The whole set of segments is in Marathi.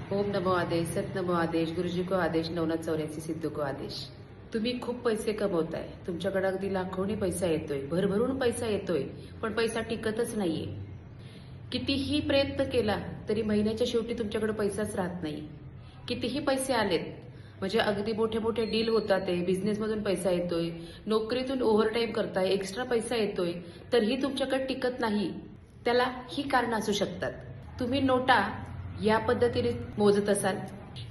ओम नमो आदेश, सत नमो आदेश, गुरुजी को आदेश, 9984 सिद्धू को आदेश। तुम्ही खूप पैसे कमवताय, तुमच्याकडे अगदी लाखोनी पैसा येतोय, भरभरून पैसा येतोय, पण पैसा टिकतच नाहीये। कितीही प्रयत्न केला तरी महिन्याच्या शेवटी तुमच्याकडे पैसाच राहत नाही। कितीही पैसे आलेत म्हणजे अगदी मोठे मोठे डील होतात, बिझनेसमधून पैसा येतोय, नोकरीतून ओव्हरटाईम करताय, एक्स्ट्रा पैसा येतोय, तरीही तुमच्याकडे टिकत नाही। त्याला ही कारण असू शकतात। तुम्ही नोटा या पद्धतीने मोजत असाल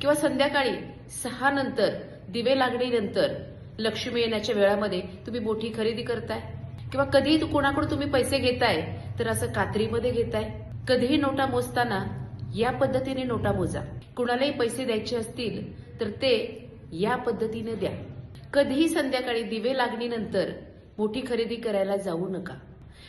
किंवा संध्याकाळी 6 नंतर दिवे लागणीनंतर लक्ष्मी येण्याच्या वेळामध्ये तुम्ही मोठी खरेदी करताय किंवा कधीही कोणाकडून तुम्ही पैसे घेताय तर असं कात्रीमध्ये घेताय। कधीही नोटा मोजताना या पद्धतीने नोटा मोजा। कुणालाही पैसे द्यायचे असतील तर ते या पद्धतीने द्या। कधीही संध्याकाळी दिवे लागणीनंतर मोठी खरेदी करायला जाऊ नका।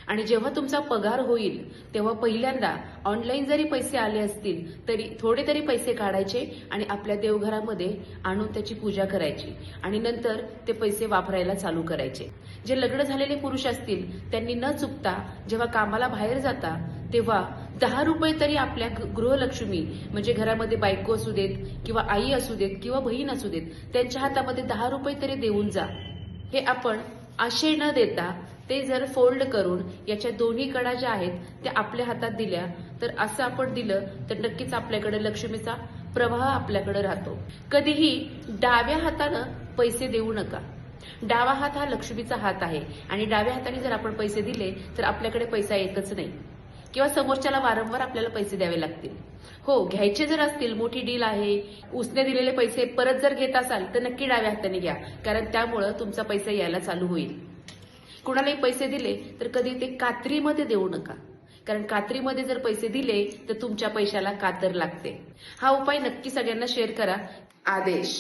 आणि जेव्हा तुमचा पगार होईल तेव्हा पहिल्यांदा ऑनलाईन जरी पैसे आले असतील तरी थोडे तरी पैसे काढायचे आणि आपल्या देवघरामध्ये आणून त्याची पूजा करायची आणि नंतर ते पैसे वापरायला चालू करायचे। जे लग्न झालेले पुरुष असतील त्यांनी न चुकता जेव्हा कामाला बाहेर जाता तेव्हा 10 रुपये तरी आपल्या गृहलक्ष्मी म्हणजे घरामध्ये बायको असू देत किंवा आई असू देत किंवा बहीण असू देत त्यांच्या हातामध्ये 10 रुपये तरी देऊन जा। हे आपण आशे न देता ते जर फोल्ड करून याच्या दोन्ही कडा ज्या आहेत त्या आपल्या हातात दिल्या तर असं आपण दिलं तर नक्कीच आपल्याकडे लक्ष्मीचा प्रवाह आपल्याकडे राहतो। कधीही डाव्या हातानं पैसे देऊ नका। डावा हात हा लक्ष्मीचा हात आहे आणि डाव्या हाताने जर आपण पैसे दिले तर आपल्याकडे पैसा येतच नाही किंवा समोरच्याला वारंवार आपल्याला पैसे द्यावे लागतील। हो, घ्यायचे जर असतील, मोठी डील आहे, उसने दिलेले पैसे परत जर घेत असाल तर नक्की डाव्या हाताने घ्या, कारण त्यामुळं तुमचा पैसा यायला चालू होईल। कुणालाही पैसे दिले तर कधी ते कात्रीमध्ये देऊ नका, कारण कात्रीमध्ये जर पैसे दिले तर तुमच्या पैशाला कातर लागते। हा उपाय नक्की सगळ्यांना शेअर करा। आदेश।